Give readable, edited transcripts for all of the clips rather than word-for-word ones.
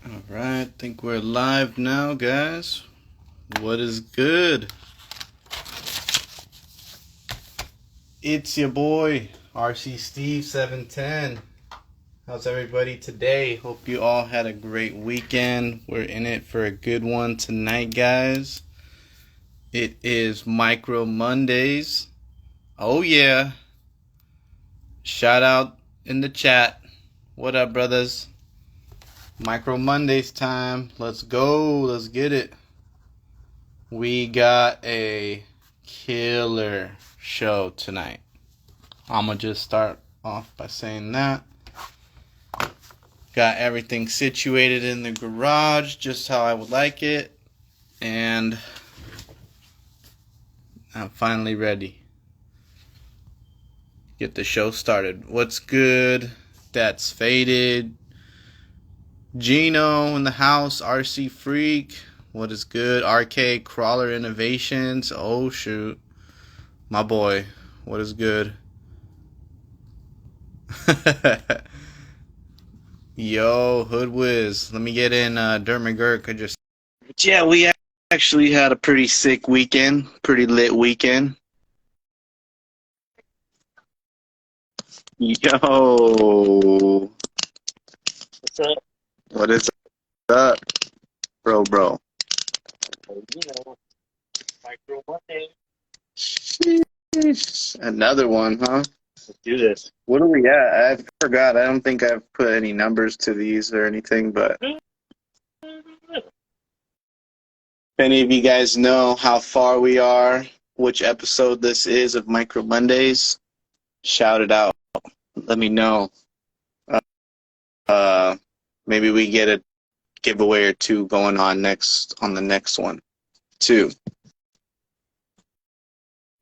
Alright, I think we're live now, guys. What is good? It's your boy, RC Steve 710. How's everybody today? Hope you all had a great weekend. We're in it for a good one tonight, guys. It is Micro Mondays. Oh, yeah. Shout out in the chat. What up, brothers? Micro Mondays time. Let's go. Let's get it. We got a killer show tonight. I'm going to just start off by saying that. Got everything situated in the garage just how I would like it. And I'm finally ready. Get the show started. What's good? That's Faded. Gino in the house. RC Freak. What is good? RK Crawler Innovations. Oh, shoot. My boy. What is good? Yo, Hood Wiz. Let me get in Dermot Gurk. Yeah, we actually had a pretty sick weekend. Pretty lit weekend. Yo. What's up? What is up? Bro. You know, Micro Monday. Sheesh. Another one, huh? Let's do this. What are we at? I forgot. I don't think I've put any numbers to these or anything, but if any of you guys know how far we are, which episode this is of Micro Mondays, shout it out. Let me know. Maybe we get a giveaway or two going on the next one, too.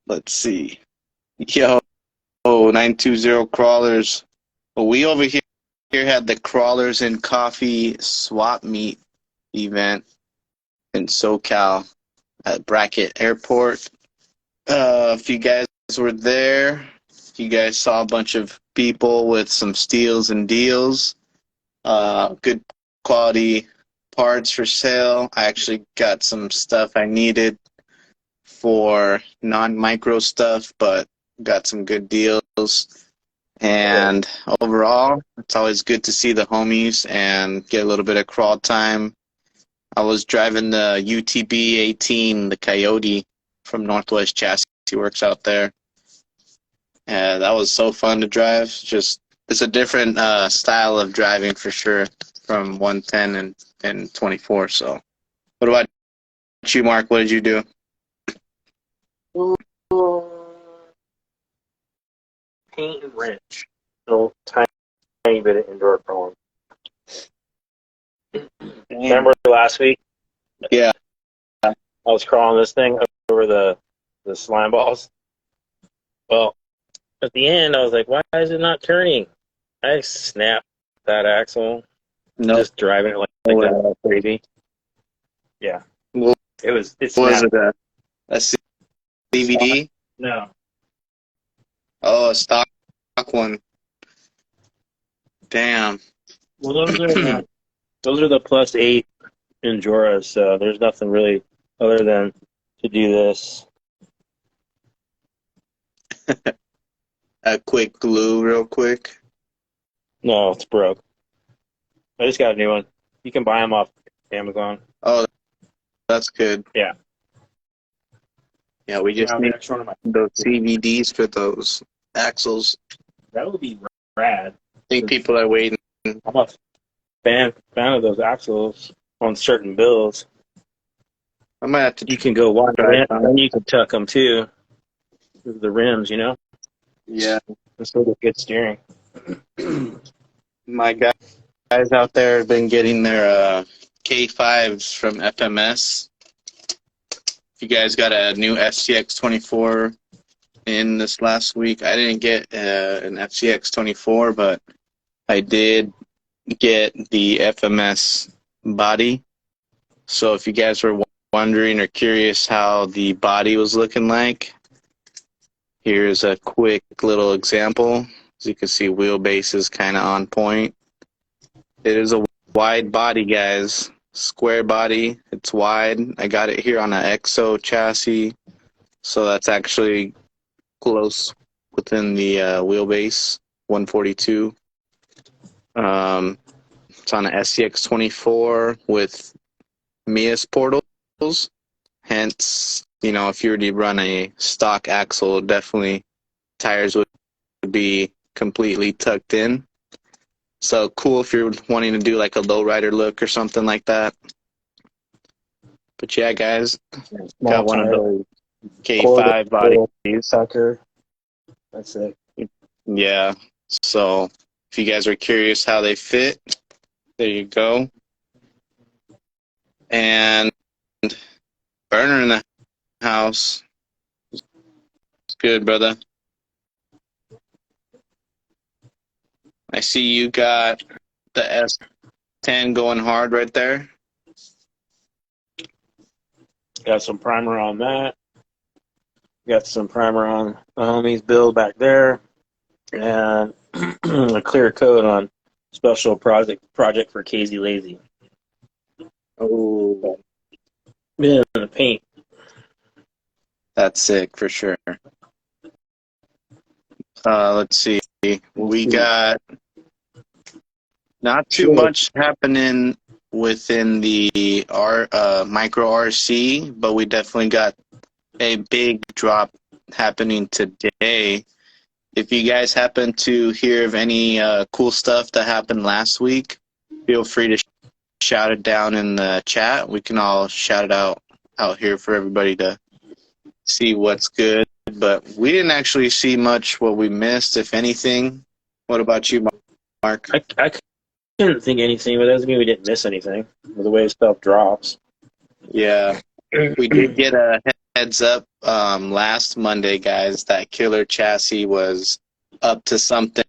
Let's see. Yo, 920 crawlers. Well, we over here had the Crawlers and Coffee swap meet event in SoCal at Brackett Airport. If you guys were there, you guys saw a bunch of people with some steals and deals. Good quality parts for sale. I actually got some stuff I needed for non-micro stuff, but got some good deals. And overall, it's always good to see the homies and get a little bit of crawl time. I was driving the UTB18, the Coyote from Northwest Chassis. He works out there. And that was so fun to drive. It's a different style of driving for sure from 110 and 24. So, what about you, Mark? What did you do? Paint and wrench. No tiny bit of indoor crawling. Remember last week? Yeah. I was crawling this thing over the slime balls. Well, at the end, I was like, why is it not turning? I snapped that axle. No. Just driving it like that crazy. Yeah. Well, It's was it a CVD? No. Oh, a stock one. Damn. Well, those are the +8 Enduras, so there's nothing really other than to do this. A quick glue real quick. No, it's broke. I just got a new one. You can buy them off Amazon. Oh, that's good. Yeah. Yeah, we just need those CVDs for those axles. That would be rad. I think people are waiting. I'm a fan of those axles on certain builds. I might have to. You can go wide and you can tuck them too. With the rims, you know? Yeah. That's sort of good steering. My guys out there have been getting their K5s from FMS. If you guys got a new FCX 24 in this last week, I didn't get an FCX 24, but I did get the FMS body. So if you guys were wondering or curious how the body was looking like, here's a quick little example. As you can see, wheelbase is kind of on point. It is a wide body, guys. Square body. It's wide. I got it here on an EXO chassis, so that's actually close within the wheelbase. 142. It's on an SCX24 with Mias portals. Hence, if you were to run a stock axle, definitely tires would be completely tucked in. So cool if you're wanting to do like a lowrider look or something like that. But yeah, guys, got one of those K5 bodies. Sucker. That's it. Yeah. So if you guys are curious how they fit, there you go. And burner in the house. It's good, brother. I see you got the S10 going hard right there. Got some primer on that. Got some primer on the homie's build back there. And a clear coat on special project for Casey Lazy. Oh, Yeah, the paint. that's sick for sure. Let's see. We got not too much happening within the micro RC, but we definitely got a big drop happening today. If you guys happen to hear of any cool stuff that happened last week, feel free to shout it down in the chat. We can all shout it out here for everybody to see what's good. But we didn't actually see much what we missed, if anything. What about you, Mark? I couldn't think anything, but that doesn't mean we didn't miss anything with the way stuff drops. Yeah, we did get a heads up last Monday, guys, that Killr chassis was up to something.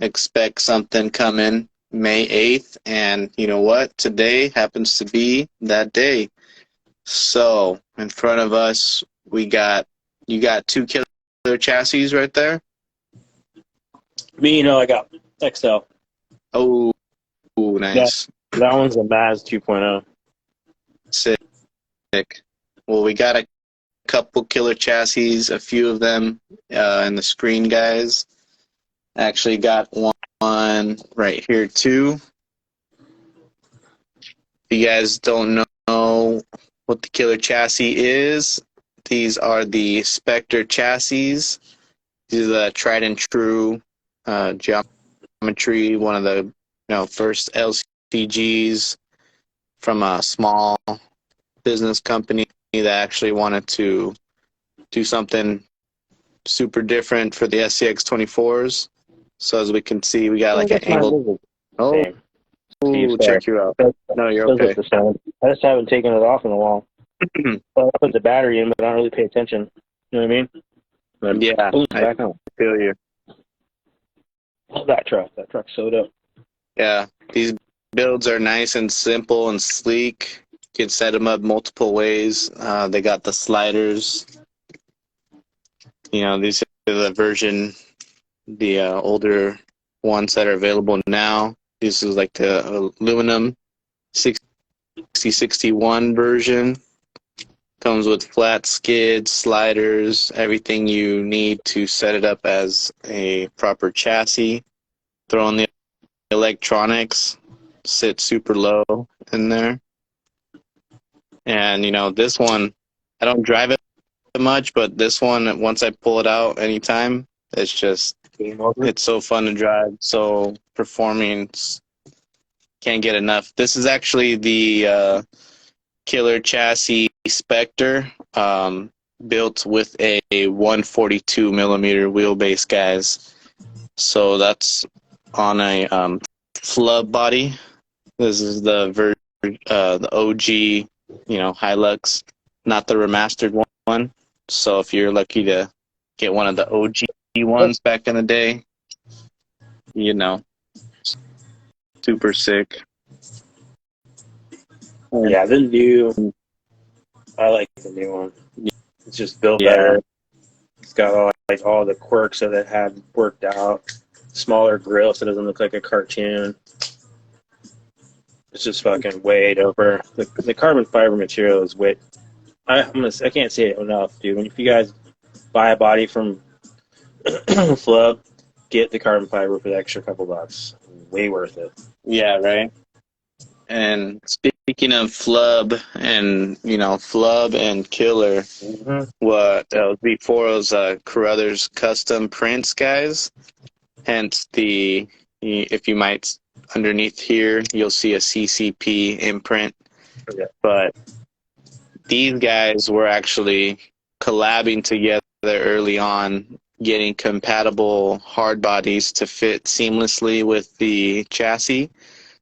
Expect something coming May 8th. And you know what? Today happens to be that day. So in front of us, you got two Killr chassis right there. Me, I got XL. Oh, nice. That one's a Maz 2.0. Sick. Well, we got a couple Killr chassis, a few of them in the screen, guys. Actually got one right here too. If you guys don't know what the Killr chassis is, these are the SPECTR chassis. These are the tried and true geometry, one of the first LCGs from a small business company that actually wanted to do something super different for the SCX24s. So as we can see, we got like an angled. Oh, check you out. No, you're okay. I just haven't taken it off in a while. I put the battery in, but I don't really pay attention. You know what I mean? Yeah, I feel you. That truck's sewed up. Yeah, these builds are nice and simple and sleek. You can set them up multiple ways. They got the sliders. These are the version, the older ones that are available now. This is like the aluminum 6061 version. Comes with flat skids, sliders, everything you need to set it up as a proper chassis. Throw in the electronics, sit super low in there. And, this one, I don't drive it much, but this one, once I pull it out anytime, it's so fun to drive, so performing, can't get enough. This is actually the Killr chassis SPECTR, built with a 142 millimeter wheelbase, guys. So that's on a flub body. This is the OG, Hilux, not the remastered one. So if you're lucky to get one of the OG ones back in the day, super sick. Yeah, I like the new one. It's just built better. It's got all the quirks that it had worked out. Smaller grill, so it doesn't look like a cartoon. It's just fucking way over. The carbon fiber material is way. I can't say it enough, dude. If you guys buy a body from Flub, get the carbon fiber for the extra couple bucks. Way worth it. Yeah, right. And speaking of Flub and Flub and Killr, what that was before it was Carruthers Custom Prints guys. Hence if you might underneath here, you'll see a CCP imprint. Okay. But these guys were actually collabing together early on, getting compatible hard bodies to fit seamlessly with the chassis.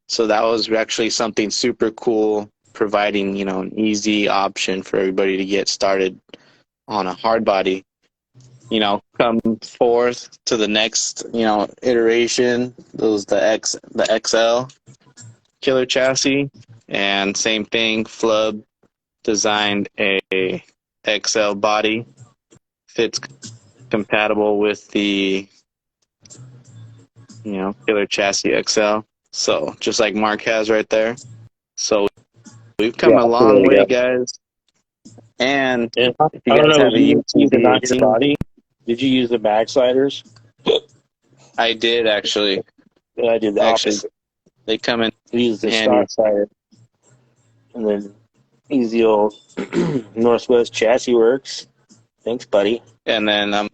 So that was actually something super cool, providing, an easy option for everybody to get started on a hard body. Come forth to the next, iteration. Those the XL Killr chassis, and same thing. Flub designed a XL body, fits compatible with the Killr chassis XL. So just like Mark has right there. So we've come a long way, guys. And if you guys have a UTB18 body, did you use the bag sliders? I did actually. Yeah, I did the opposite. They come in. Use the stock slider, and then easy old Northwest chassis works. Thanks, buddy. And then I'm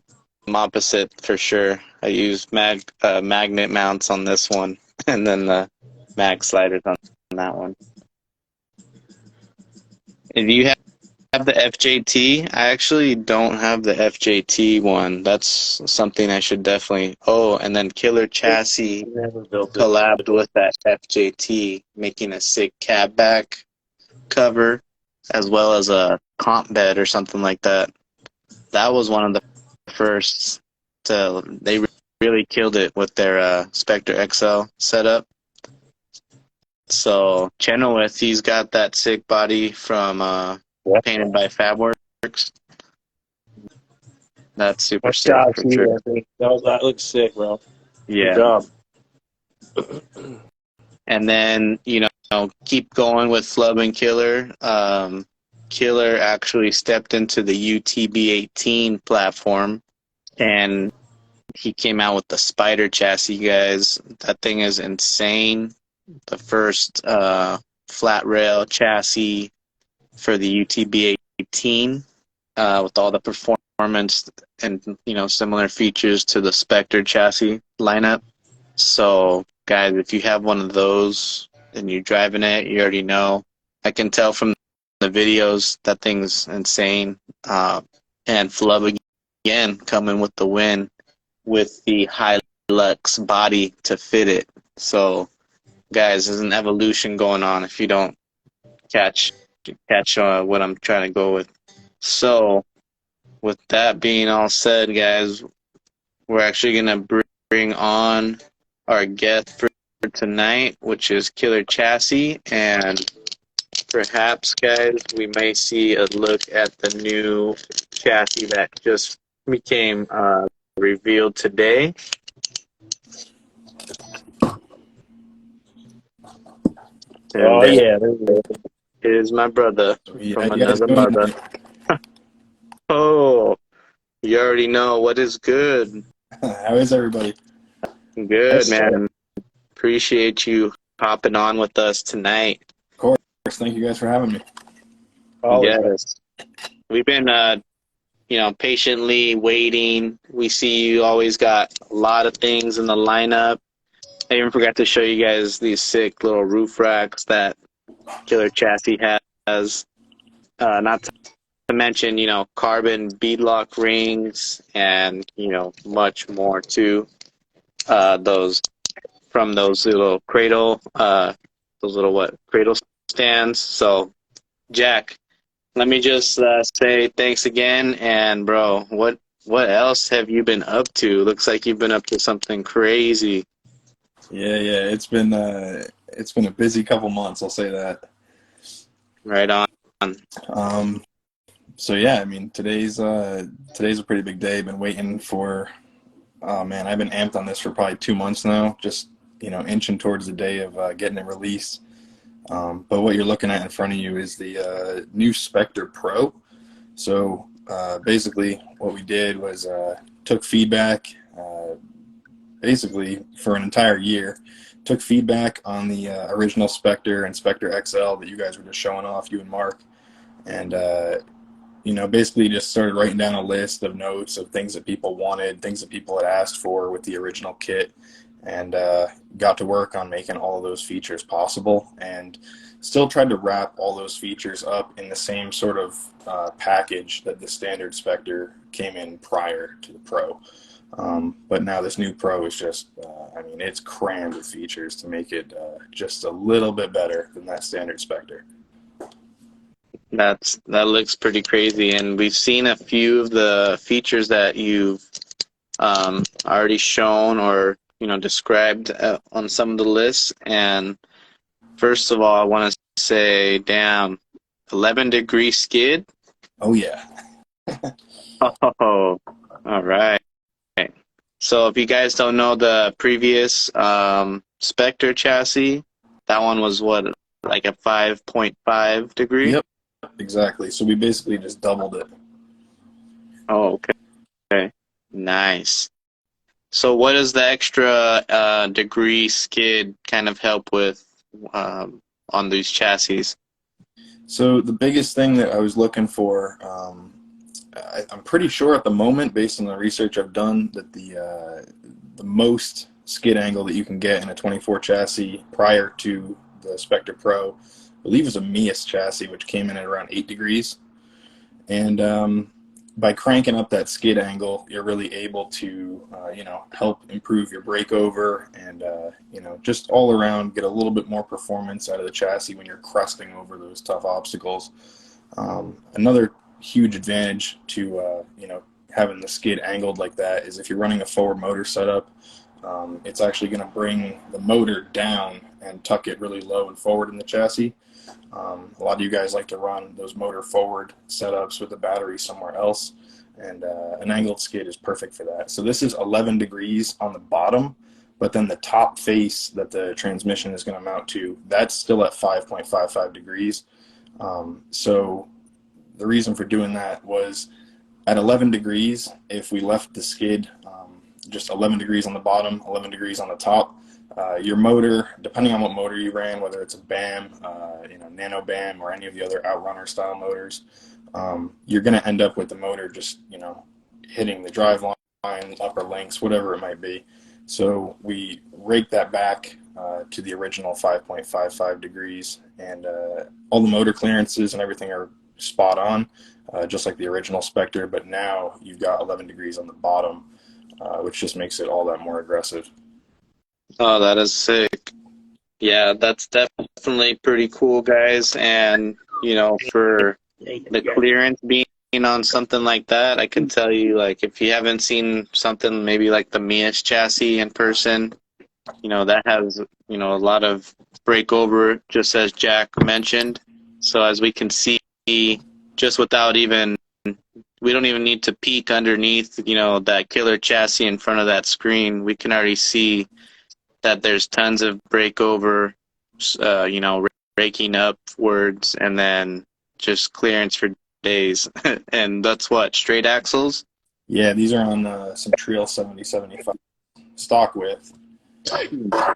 opposite for sure. I use magnet mounts on this one, and then the mag sliders on that one. If you have the FJT, I actually don't have the FJT one. That's something I should definitely. Oh, and then Killr Chassis collabed with that FJT, making a sick cab back cover, as well as a comp bed or something like that. That was one of the first. They really killed it with their SPECTR XL setup. So Chenoweth, he's got that sick body from Painted by Fabworks. That's super sick for sure. That looks sick, bro. Yeah. Good job. And then, keep going with Flub and Killr. Killr actually stepped into the UTB18 platform, and he came out with the Spyder chassis, guys. That thing is insane. The first flat rail chassis for the UTB18 with all the performance and similar features to the SPECTR chassis lineup. So guys, if you have one of those and you're driving it, you already know. I can tell from the videos that thing's insane. And Flub again coming with the win with the Hilux body to fit it. So guys, there's an evolution going on if you don't catch what I'm trying to go with. So with that being all said, guys, we're actually going to bring on our guest for tonight, which is Killr Chassis, and perhaps, guys, we may see a look at the new chassis that just became revealed today. Oh, yeah. Is my brother from another mother. Oh, you already know what is good. How is everybody? Good, man. Appreciate you hopping on with us tonight. Of course. Thank you guys for having me. Yes. We've been, patiently waiting. We see you always got a lot of things in the lineup. I even forgot to show you guys these sick little roof racks that Killr Chassis has. Not to mention, carbon beadlock rings and, much more too. Those little cradle, cradle stands. So, Jack, let me just say thanks again. And bro, what else have you been up to? Looks like you've been up to something crazy. Yeah. It's been a busy couple months. I'll say that. Right on. So yeah, I mean, today's a pretty big day. Been waiting for. Oh man, I've been amped on this for probably 2 months now. Just inching towards the day of getting it released. But what you're looking at in front of you is the new SPECTR Pro. So basically what we did was took feedback basically for an entire year, took feedback on the original SPECTR and SPECTR XL that you guys were just showing off, you and Mark, and you know, basically just started writing down a list of notes of things that people wanted, things that people had asked for with the original kit, and got to work on making all of those features possible, and still tried to wrap all those features up in the same sort of package that the standard SPECTR came in prior to the Pro. But now this new Pro is just, I mean, it's crammed with features to make it just a little bit better than that standard SPECTR. That looks pretty crazy, and we've seen a few of the features that you've already shown or described on some of the lists. And first of all, I want to say, damn, 11-degree skid. Oh yeah. Oh, all right. So if you guys don't know the previous SPECTR chassis, that one was what, like a 5.5 degree? Yep, exactly. So we basically just doubled it. Oh, okay. Nice. So what does the extra degree skid kind of help with on these chassis? So the biggest thing that I was looking for, I'm pretty sure at the moment, based on the research I've done, that the most skid angle that you can get in a 24 chassis prior to the SPECTR Pro, I believe, is a Mias chassis, which came in at around 8 degrees. And by cranking up that skid angle, you're really able to, help improve your breakover and, just all around get a little bit more performance out of the chassis when you're crusting over those tough obstacles. Another huge advantage to, having the skid angled like that is if you're running a forward motor setup, it's actually going to bring the motor down and tuck it really low and forward in the chassis. A lot of you guys like to run those motor forward setups with the battery somewhere else, and an angled skid is perfect for that. So this is 11 degrees on the bottom, but then the top face that the transmission is going to mount to, that's still at 5.55 degrees. So the reason for doing that was at 11 degrees, if we left the skid just 11 degrees on the bottom, 11 degrees on the top, your motor, depending on what motor you ran, whether it's a BAM, nano BAM, or any of the other outrunner style motors, you're going to end up with the motor just, hitting the drive line, upper links, whatever it might be. So we rake that back to the original 5.55 degrees, and all the motor clearances and everything are spot on, just like the original SPECTR, but now you've got 11 degrees on the bottom, which just makes it all that more aggressive. Oh, that is sick. Yeah, that's definitely pretty cool, guys. And, for the clearance being on something like that, I can tell you, like, if you haven't seen something maybe like the Mias chassis in person, that has, a lot of breakover, just as Jack mentioned. So as we can see, just without even, we don't even need to peek underneath, that Killr chassis in front of that screen. We can already see that there's tons of breakover, raking upwards, and then just clearance for days. And that's what, straight axles? Yeah, these are on some Trail 7075 stock width.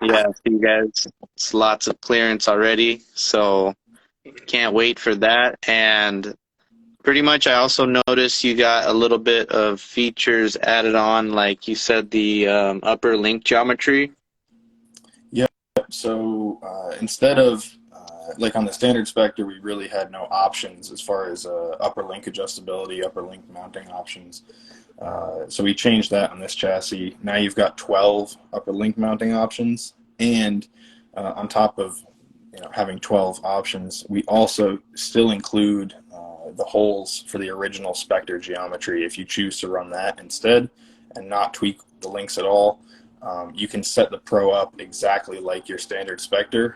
Yeah, you guys, it's lots of clearance already, so can't wait for that. And pretty much I also noticed you got a little bit of features added on, like you said, the upper link geometry. Yep, so instead of, like on the standard SPECTR, we really had no options as far as upper link adjustability, upper link mounting options. So we changed that on this chassis. Now you've got 12 upper link mounting options, and on top of having 12 options, we also still include the holes for the original SPECTR geometry. If you choose to run that instead and not tweak the links at all, you can set the Pro up exactly like your standard SPECTR,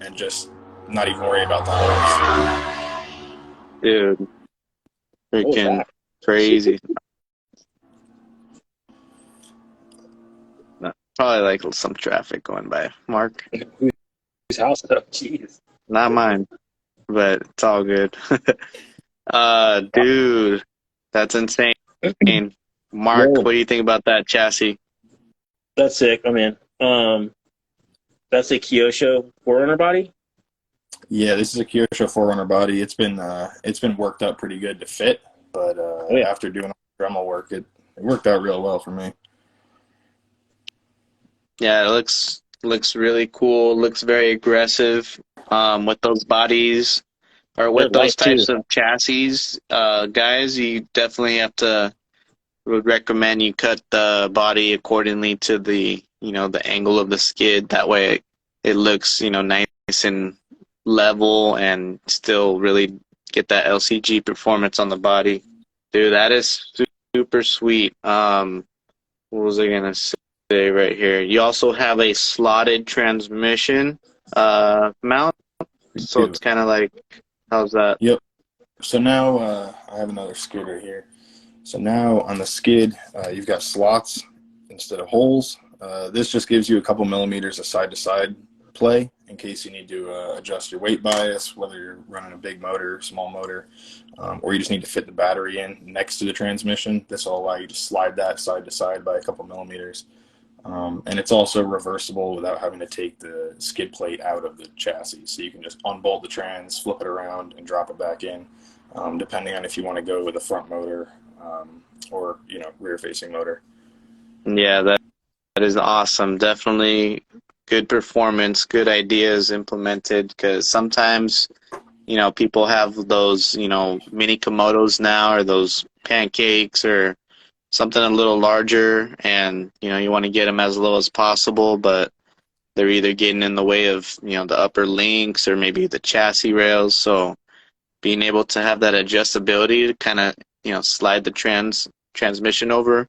and just not even worry about the holes. Dude, freaking crazy. Probably like some traffic going by. Mark? Who's house though. Jeez. Not mine, but it's all good. Dude, that's insane. Mark, Whoa, what do you think about that chassis? that's sick. I mean, that's a Kyosho 4Runner body. Yeah, this is a Kyosho 4Runner body. It's been worked out pretty good to fit, but Oh yeah, after doing all the Dremel work, it worked out real well for me. Yeah, it looks really cool. Looks very aggressive. With those bodies or they're with those light too. types of chassis, guys, you definitely have to would recommend you cut the body accordingly to the the angle of the skid. That way, it looks nice and level and still really get that LCG performance on the body. Dude, that is super sweet. What was I gonna say right here? You also have a slotted transmission mount, We so do. it's kind of like, how's that? Yep. So now I have another skid right here. So now on the skid, you've got slots instead of holes. This just gives you a couple millimeters of side-to-side play in case you need to adjust your weight bias, whether you're running a big motor, small motor, or you just need to fit the battery in next to the transmission. This will allow you to slide that side-to-side by a couple millimeters. And it's also reversible without having to take the skid plate out of the chassis. So you can just unbolt the trans, flip it around, and drop it back in, depending on if you want to go with a front motor or rear-facing motor. Yeah, that is awesome. Definitely good performance, good ideas implemented. Because sometimes people have those mini Komodos now, or those pancakes, or something a little larger, and you want to get them as low as possible, but they're either getting in the way of the upper links or maybe the chassis rails. So being able to have that adjustability to kind of slide the transmission over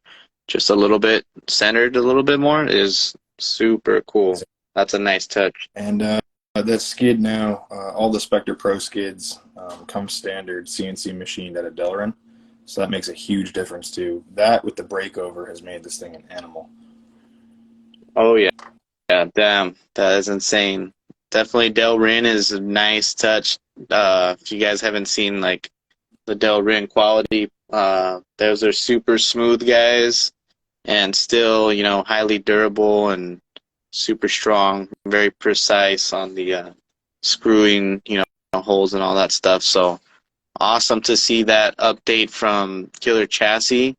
just a little bit, centered a little bit more, is super cool. That's a nice touch. And that skid now, all the SPECTR Pro skids come standard CNC machined at a Delrin. So that makes a huge difference too. That with the breakover has made this thing an animal. Oh yeah, damn, that is insane. Definitely Delrin is a nice touch. If you guys haven't seen like the Delrin quality, those are super smooth guys, and still highly durable and super strong, very precise on the screwing holes and all that stuff. So awesome to see that update from Killr Chassis.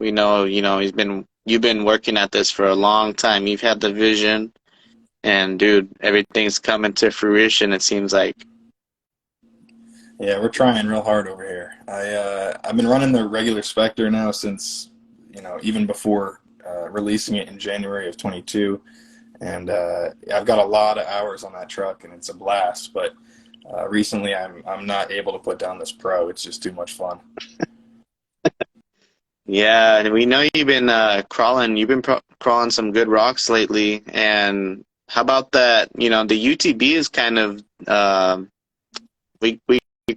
We know you've been working at this for a long time. You've had the vision, and dude, everything's coming to fruition, it seems like. Yeah, we're trying real hard over here. I've been running the regular SPECTR now since even before releasing it in January of 22, and I've got a lot of hours on that truck, and it's a blast. But recently, I'm not able to put down this Pro. It's just too much fun. Yeah, and we know you've been crawling. You've been crawling some good rocks lately. And how about that? The UTB is kind of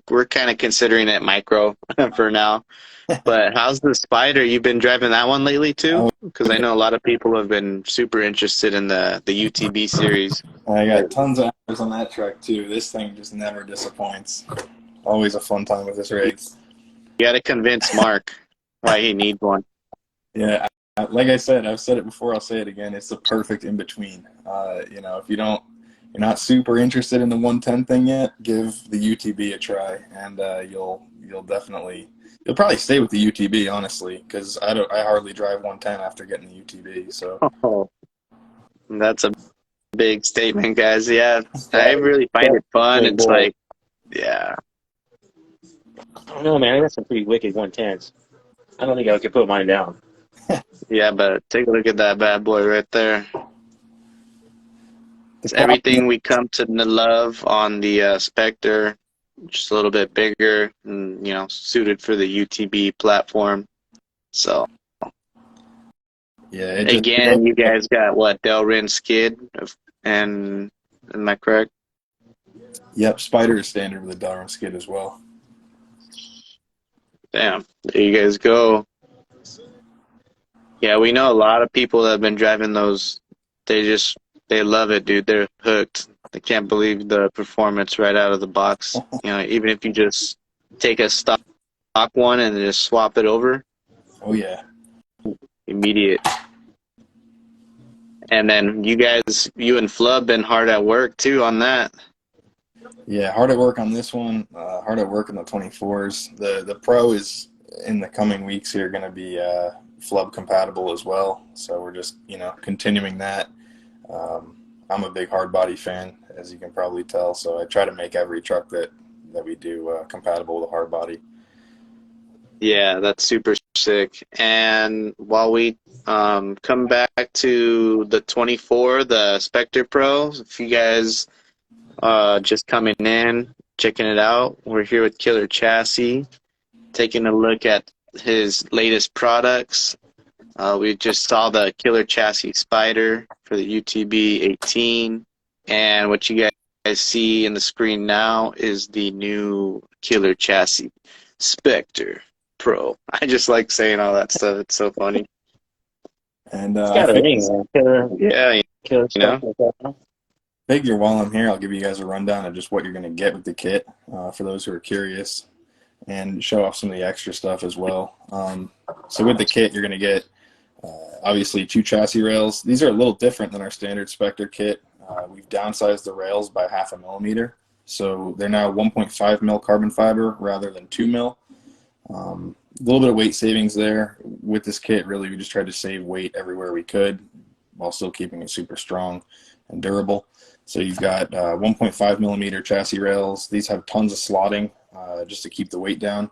we're kind of considering it micro for now. But how's the Spyder? You've been driving that one lately too? Because I know a lot of people have been super interested in the UTB series. I got tons of hours on that truck too. This thing just never disappoints. Always a fun time with this rig. You got to convince Mark why he needs one. Yeah, like I said, I've said it before. I'll say it again. It's the perfect in between. If you're not super interested in the 110 thing yet, give the UTB a try, and you'll probably stay with the UTB, honestly, because I hardly drive 110 after getting the UTB. So Oh, that's a big statement, guys. Yeah, I really find it fun. It's like, yeah. I don't know, man. I got some pretty wicked 110s. I don't think I could put mine down. Yeah, but take a look at that bad boy right there. It's everything we come to love on the SPECTR, just a little bit bigger and, suited for the UTB platform. So, yeah, again, you guys got what, Delrin skid, and am I correct? Yep, Spyder is standard with a Delrin skid as well. Damn, there you guys go. Yeah, we know a lot of people that have been driving those. They They love it, dude. They're hooked. They can't believe the performance right out of the box. You know, even if you just take a stock one and just swap it over, Oh yeah. immediate. And then you and Flub been hard at work too on that. Yeah, hard at work on this one. Hard at work in the 24s. The Pro is in the coming weeks here going to be Flub compatible as well. So we're just continuing that. I'm a big hard body fan, as you can probably tell. So I try to make every truck that we do compatible with a hard body. Yeah, that's super sick. And while we come back to the 24, the SPECTR Pro, if you guys just coming in, checking it out, we're here with Killr Chassis, taking a look at his latest products. We just saw the Killr Chassis Spyder for the UTB18, and what you guys see in the screen now is the new Killr Chassis SPECTR Pro. I just like saying all that stuff. It's so funny. And It's I got a ring, man. Killr, Yeah, Killr you know. stuff like that. figure while I'm here, I'll give you guys a rundown of just what you're going to get with the kit for those who are curious, and show off some of the extra stuff as well. So with the kit, you're going to get obviously 2 chassis rails. These are a little different than our standard SPECTR kit. We've downsized the rails by 0.5 millimeter. So they're now 1.5 mil carbon fiber rather than 2 mil. A little bit of weight savings there. With this kit, really, we just tried to save weight everywhere we could while still keeping it super strong and durable. So you've got 1.5 millimeter chassis rails. These have tons of slotting just to keep the weight down.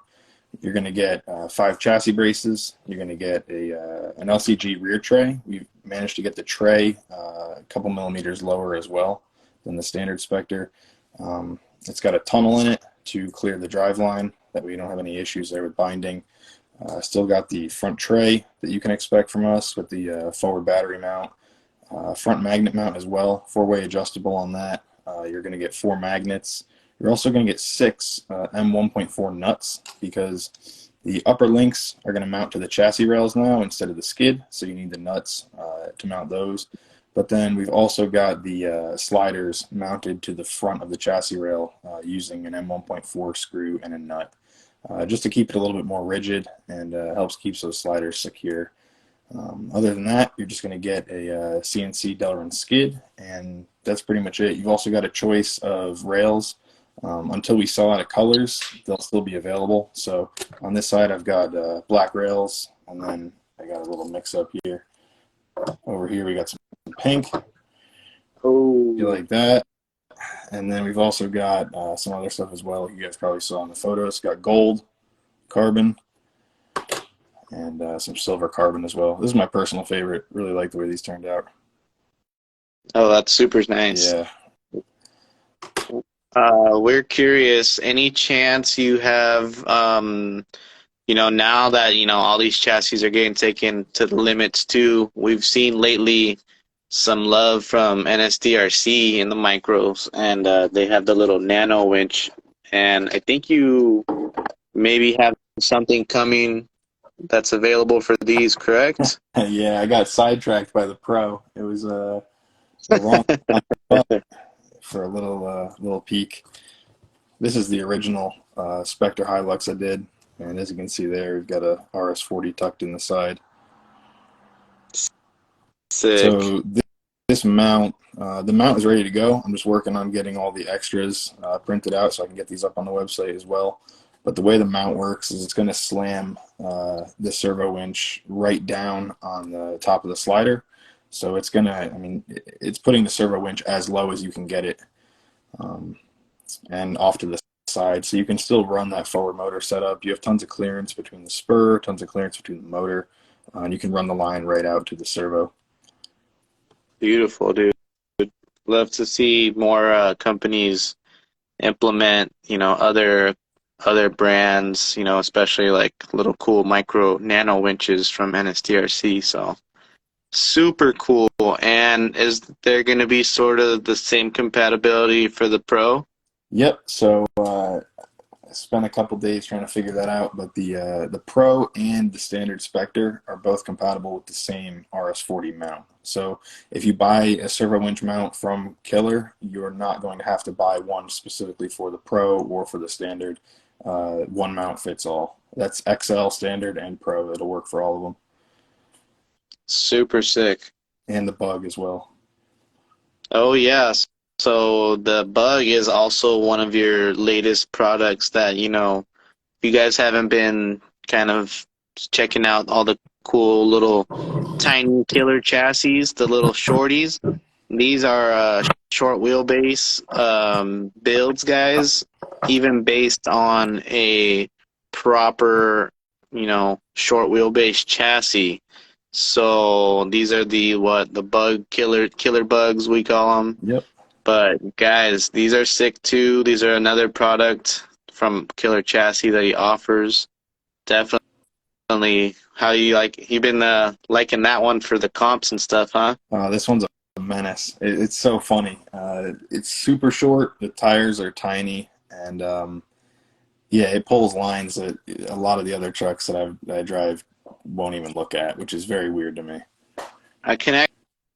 You're going to get 5 chassis braces. You're going to get an LCG rear tray. We've managed to get the tray a couple millimeters lower as well than the standard SPECTR. It's got a tunnel in it to clear the drive line, that we don't have any issues there with binding. Still got the front tray that you can expect from us with the forward battery mount. Front magnet mount as well, 4-way adjustable on that. You're going to get 4 magnets. You're also going to get 6 M1.4 nuts, because the upper links are going to mount to the chassis rails now instead of the skid, so you need the nuts to mount those. But then we've also got the sliders mounted to the front of the chassis rail using an M1.4 screw and a nut, just to keep it a little bit more rigid, and helps keep those sliders secure. Other than that, you're just going to get a CNC Delrin skid, and that's pretty much it. You've also got a choice of rails. Until we sell out of colors, they'll still be available. So on this side, I've got black rails, and then I got a little mix-up here. Over here, we got some pink. Oh, You like that? And then we've also got some other stuff as well. You guys probably saw in the photos. Got gold, carbon, and some silver carbon as well. This is my personal favorite. Really like the way these turned out. oh, that's super nice. Yeah. We're curious, any chance you have, now that, all these chassis are getting taken to the limits too, we've seen lately some love from NSDRC in the micros, and they have the little nano winch, and I think you maybe have something coming that's available for these, correct? Yeah, I got sidetracked by the Pro. It was the wrong for a little peek. This is the original SPECTR Hilux I did, and as you can see there, we've got a RS40 tucked in the side. Sick. So this mount, the mount is ready to go. I'm just working on getting all the extras printed out so I can get these up on the website as well. But the way the mount works is it's going to slam the servo winch right down on the top of the slider. So it's going to, it's putting the servo winch as low as you can get it, and off to the side. So you can still run that forward motor setup. You have tons of clearance between the spur, tons of clearance between the motor, and you can run the line right out to the servo. Beautiful, dude. Love to see more companies implement, other brands, especially like little cool micro nano winches from NSDRC. So super cool. And is there going to be sort of the same compatibility for the Pro? Yep. So spent a couple days trying to figure that out, but the Pro and the standard SPECTR are both compatible with the same RS-40 mount. So if you buy a servo winch mount from Killr, you're not going to have to buy one specifically for the Pro or for the standard. One mount fits all. That's XL, standard, and Pro. It'll work for all of them. Super sick. And the Bug as well. Oh, yeah. So the Bug is also one of your latest products that, you know, if you guys haven't been kind of checking out all the cool little tiny Killr chassis, the little shorties. These are short wheelbase builds, guys, even based on a proper, you know, short wheelbase chassis. So these are the bug killer bugs we call them. Yep. But guys, these are sick too. These are another product from Killr Chassis that he offers. Definitely. How you been liking that one for the comps and stuff, huh? This one's a menace. It's so funny. It's super short. The tires are tiny, and yeah, it pulls lines that a lot of the other trucks that I drive won't even look at, which is very weird to me. I can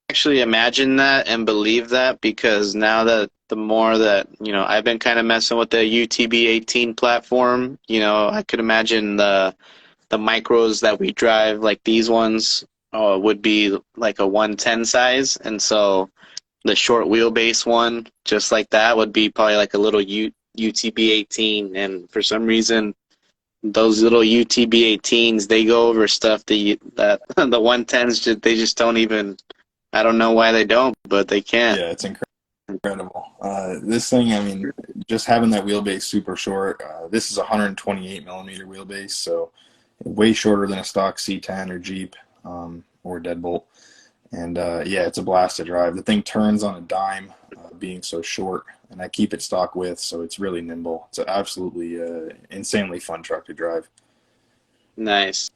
actually imagine that and believe that, because now that the more that, you know, I've been kind of messing with the UTB18 platform, you know, I could imagine the micros that we drive, like these ones, would be like a 110 size, and so the short wheelbase one, just like that, would be probably like a little UTB18, and for some reason, those little UTB18s, they go over stuff that the 110s they just don't even. I don't know why they don't, but they can't. Yeah, it's incredible. This thing, I mean, just having that wheelbase super short. This is a 128 millimeter wheelbase, so way shorter than a stock C10 or Jeep or Deadbolt. And yeah, it's a blast to drive. The thing turns on a dime, being so short, and I keep it stock width, so it's really nimble. It's an absolutely insanely fun truck to drive. Nice.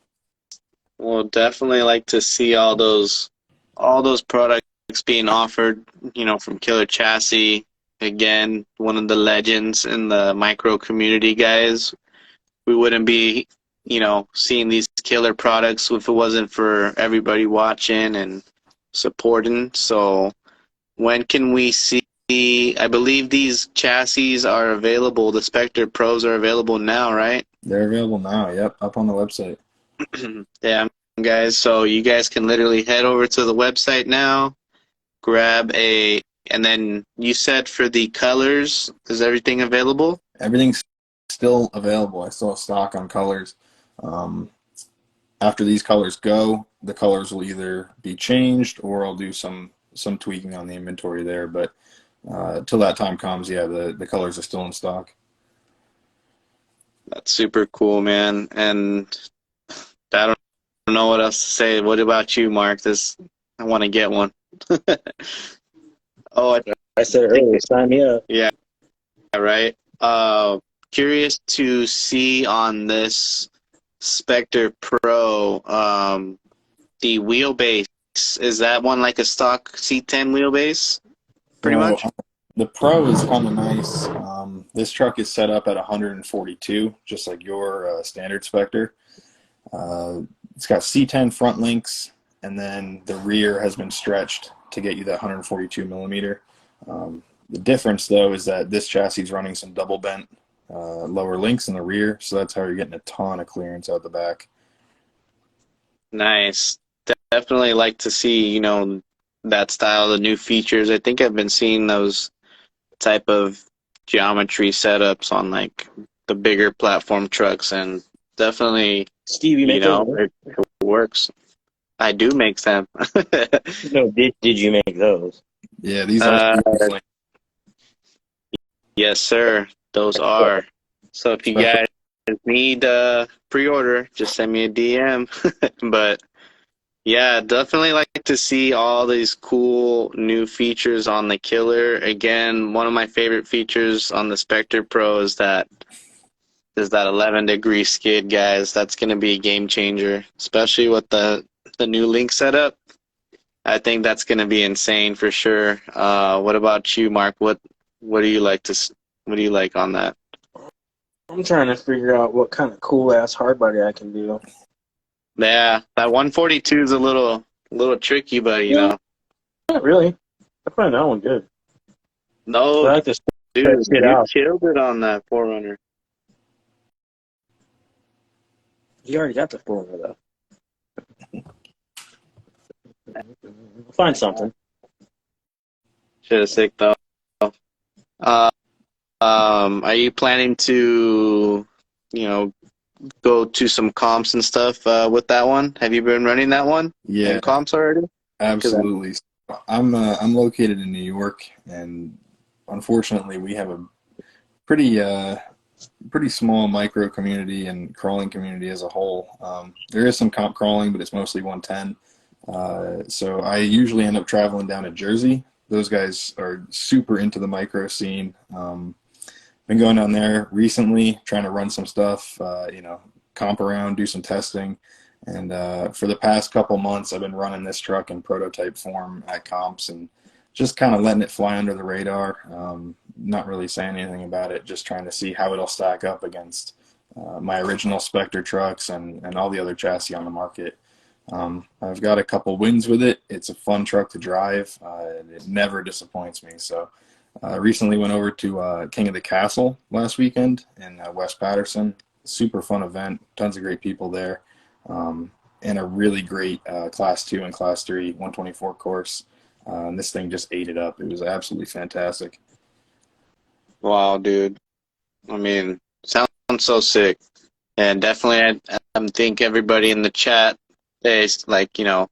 Well, definitely like to see all those products being offered, you know, from Killr Chassis. Again, one of the legends in the micro community, guys. We wouldn't be, you know, seeing these Killr products if it wasn't for everybody watching and supporting. So when can we see? I believe these chassis are available. The SPECTR Pros are available now, right? They're available now. Yep, up on the website. Yeah, guys. So you guys can literally head over to the website now, grab and then you said for the colors, is everything available? Everything's still available. I still have stock on colors. After these colors go, the colors will either be changed or I'll do some tweaking on the inventory there. But till that time comes, yeah, the colors are still in stock. That's super cool, man. And I don't know what else to say. What about you, Mark? I want to get one. Oh, I said earlier, sign me up. yeah, right. Curious to see on this SPECTR Pro, the wheelbase. Is that one like a stock C10 wheelbase? Pretty much. The Pro is kind of nice. This truck is set up at 142, just like your standard SPECTR. It's got C10 front links, and then the rear has been stretched to get you that 142 millimeter. The difference, though, is that this chassis is running some double bent lower links in the rear, so that's how you're getting a ton of clearance out the back. Nice. Definitely like to see, you know, that style, the new features. I think I've been seeing those type of geometry setups on like the bigger platform trucks, and definitely, Steve, you make those? it works. I do make them. No, did you make those? Yeah, these are Yes, sir. Those are. So if you guys need pre-order, just send me a DM. But yeah, definitely like to see all these cool new features on the Killr. Again, one of my favorite features on the SPECTR Pro is that 11-degree skid, guys. That's going to be a game changer, especially with the new link setup. I think that's going to be insane for sure. What about you, Mark? What do you like on that? I'm trying to figure out what kind of cool ass hard body I can do. Yeah, that 142 is a little tricky, but you know. Not really. I find that one good. No, I like to dude, stretch it you out. killed it on that Forerunner. You already got the 4 though. We'll find something. Should have sick though. Uh, are you planning to, you know, go to some comps and stuff with that one? Have you been running that one? Yeah, In comps already? absolutely. I'm located in New York, and unfortunately, we have a pretty pretty small micro community and crawling community as a whole. There is some comp crawling, but it's mostly 110. So I usually end up traveling down to Jersey. Those guys are super into the micro scene. Been going down there recently, trying to run some stuff, you know, comp around, do some testing. And for the past couple months, I've been running this truck in prototype form at comps and just kind of letting it fly under the radar. Not really saying anything about it, just trying to see how it'll stack up against my original SPECTR trucks and all the other chassis on the market. I've got a couple wins with it. It's a fun truck to drive. And it never disappoints me. So recently went over to King of the Castle last weekend in West Patterson. Super fun event. Tons of great people there. And a really great Class 2 and Class 3 124 course. And this thing just ate it up. It was absolutely fantastic. Wow, dude. I mean, sounds so sick. And definitely, I think everybody in the chat is like, you know,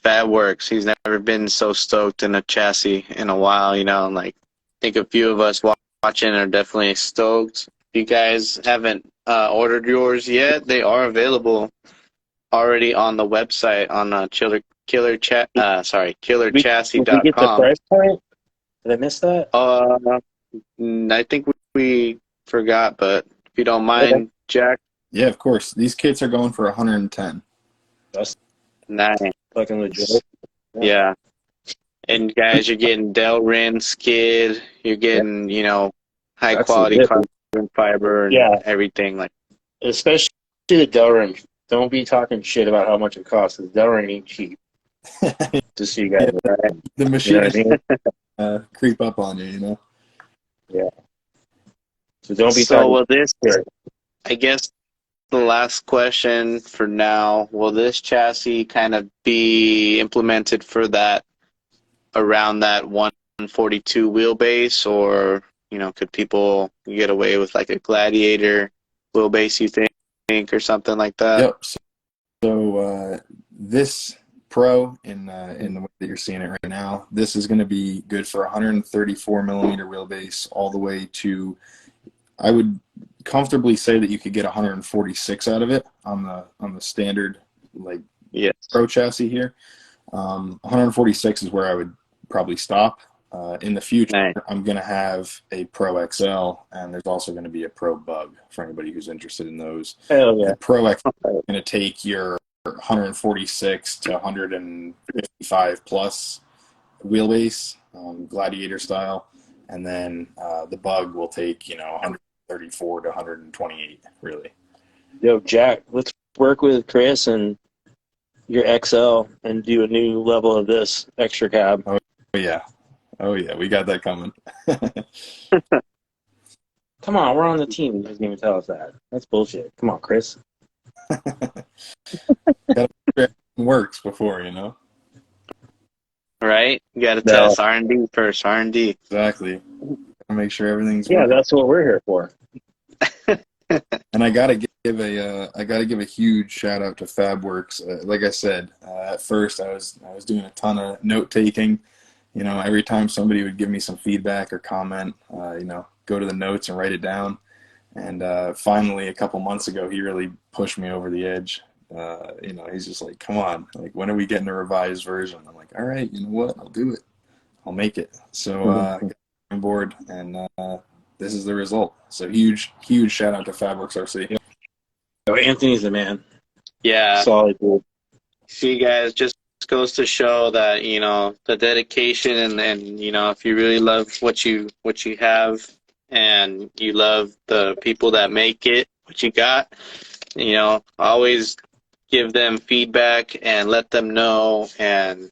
Fat Works. He's never been so stoked in a chassis in a while, you know. And like, I think a few of us watching are definitely stoked. If you guys haven't ordered yours yet, they are available already on the website on Did we get the killerchassis.com. price point? Did I miss that? I think we forgot, but if you don't mind, Jack. Yeah, of course. These kits are going for 110. That's Nice. fucking legit. Yeah. And guys, you're getting Delrin skid. You're getting, you know, high That's quality legit. carbon fiber and Yeah. everything. Like, Especially the Delrin. Don't be talking shit about how much it costs. The Delrin ain't cheap. Just so you guys know. The You machine know what I mean? creep up on you, you know? Yeah. So don't be so talking will this, shit. I guess the last question for now, will this chassis kind of be implemented for that, around that 142 wheelbase, or, you know, could people get away with like a Gladiator wheelbase, you think, or something like that? Yep. So this Pro in the way that you're seeing it right now, this is going to be good for 134 millimeter wheelbase all the way to, I would comfortably say that you could get 146 out of it on the standard like Yes. Pro chassis here. 146 is where I would probably stop. In the future, Nice. I'm going to have a Pro XL, and there's also going to be a Pro Bug for anybody who's interested in those. Hell yeah. The Pro XL is going to take your 146 to 155 plus wheelbase, Gladiator style, and then the Bug will take, you know, 134 to 128, really. Yo, Jack, let's work with Chris and your XL and do a new level of this extra cab. Oh yeah, we got that coming. Come on, we're on the team. You doesn't even tell us that. That's bullshit. Come on, Chris. It works before, you know. Right? You got to No. test R&D first. R&D. Exactly. Make sure everything's Yeah, working. that's what we're here for. And I gotta give a huge shout out to FabWorks. Like I said, at first I was doing a ton of note taking. You know, every time somebody would give me some feedback or comment, you know, go to the notes and write it down. And finally, a couple months ago, he really pushed me over the edge. You know, he's just like, "Come on, like, when are we getting a revised version?" I'm like, "All right, you know what? I'll do it. I'll make it." So I got on board, and this is the result. So huge shout out to FabWorks RC. Yo, Anthony's the man. Yeah. Solid dude. See, guys, just goes to show that, you know, the dedication and you know, if you really love what you have, and you love the people that make it, what you got, you know, always give them feedback and let them know. And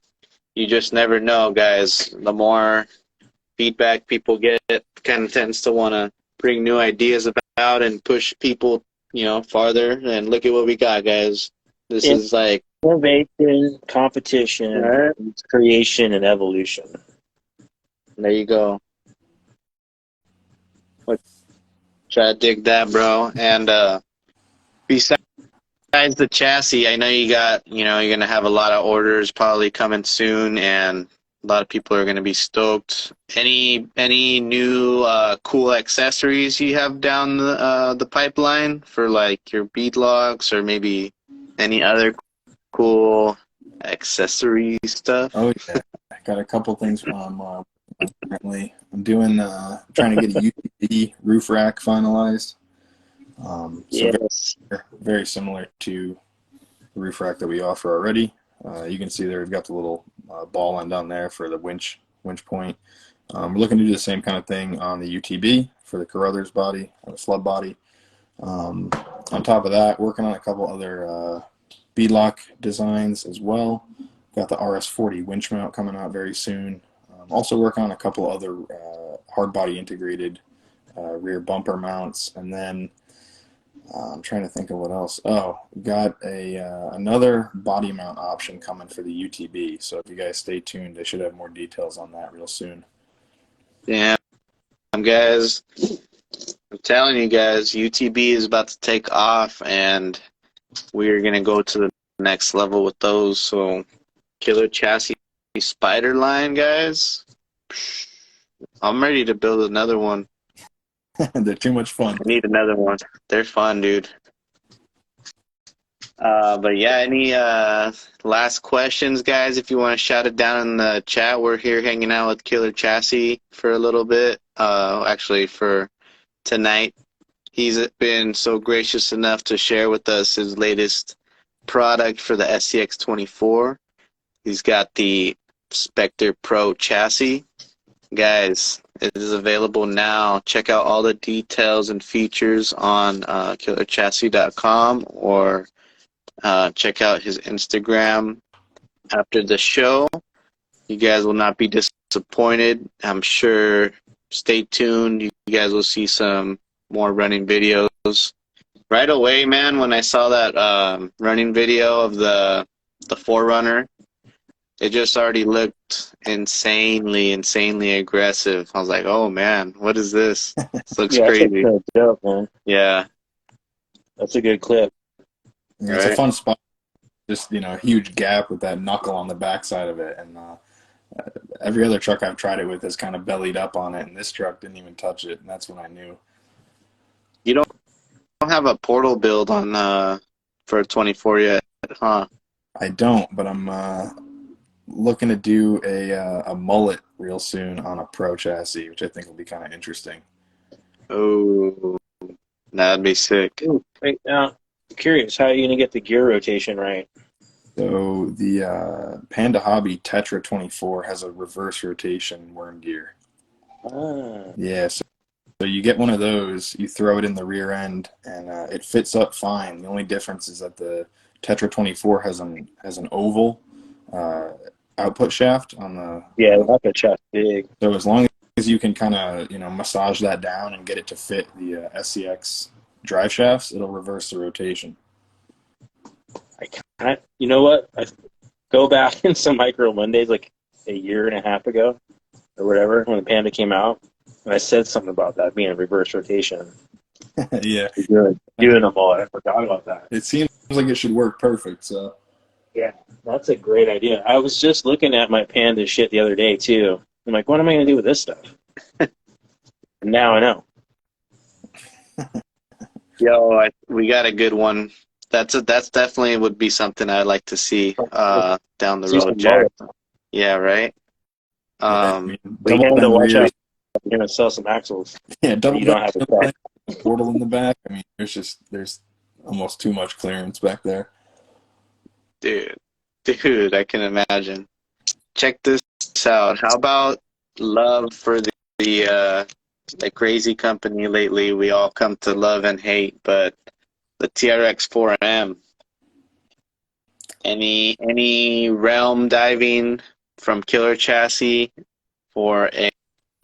you just never know, guys. The more feedback people get, kind of tends to want to bring new ideas about and push people, you know, farther. And look at what we got, guys. This is like innovation, competition, right. creation, and evolution. There you go. Try to dig that, bro. And besides the chassis, I know you got, you know, you're gonna have a lot of orders probably coming soon, and a lot of people are gonna be stoked. Any new cool accessories you have down the pipeline for like your bead locks, or maybe any other cool accessory stuff? Oh yeah, I got a couple things currently. I'm doing trying to get a UTB roof rack finalized. So Yes. very similar to the roof rack that we offer already. You can see there we've got the little ball end on there for the winch point. We're looking to do the same kind of thing on the UTB for the Carruthers body, or the slub body. On top of that, working on a couple other beadlock designs as well. Got the RS40 winch mount coming out very soon. Also working on a couple other hard body integrated rear bumper mounts, and then I'm trying to think of what else. Oh, got another body mount option coming for the UTB. So if you guys stay tuned, I should have more details on that real soon. Yeah, guys. I'm telling you guys, UTB is about to take off, and we're gonna go to the next level with those. So, Killr Chassis Spyder line, guys. I'm ready to build another one. They're too much fun. I need another one. They're fun, dude. But yeah, any last questions, guys? If you want to shout it down in the chat, we're here hanging out with Killr Chassis for a little bit. Actually, for tonight. He's been so gracious enough to share with us his latest product for the SCX24. He's got the SPECTR Pro Chassis. Guys, it is available now. Check out all the details and features on killrchassis.com, or check out his Instagram after the show. You guys will not be disappointed. I'm sure. Stay tuned. You guys will see some more running videos. Right away, man, when I saw that running video of the Forerunner, it just already looked insanely aggressive. I was like, oh man, what is this? This looks crazy. That's a dope, man. Yeah. That's a good clip. Yeah, it's a fun spot. Just, you know, a huge gap with that knuckle on the backside of it. And every other truck I've tried it with has kind of bellied up on it, and this truck didn't even touch it, and that's when I knew. You don't have a portal build on for a 24 yet, huh? I don't, but I'm looking to do a mullet real soon on a Pro chassis, which I think will be kind of interesting. Oh, that'd be sick. Ooh, wait, now, I'm curious, how are you going to get the gear rotation right? So the Panda Hobby Tetra 24 has a reverse rotation worm gear. Ah. Yeah, so you get one of those, you throw it in the rear end, and it fits up fine. The only difference is that the Tetra 24 has an oval output shaft on the. Yeah, the output shaft big. So as long as you can kind of, you know, massage that down and get it to fit the SCX drive shafts, it'll reverse the rotation. You know what? I go back in some Micro Mondays like a year and a half ago or whatever when the Panda came out, and I said something about that being a reverse rotation. Yeah. Doing them all. I forgot about that. It seems like it should work perfect. So. Yeah, that's a great idea. I was just looking at my Panda shit the other day too. I'm like, what am I going to do with this stuff? And now I know. Yo, we got a good one. That's definitely would be something I'd like to see down the road, Jack. Yeah, right. We have to watch out. You're gonna sell some axles. Yeah, double. You don't have a car. Portal in the back. I mean, there's almost too much clearance back there. Dude, I can imagine. Check this out. How about love for the the crazy company lately we all come to love and hate, but the TRX 4M. Any realm diving from Killr chassis for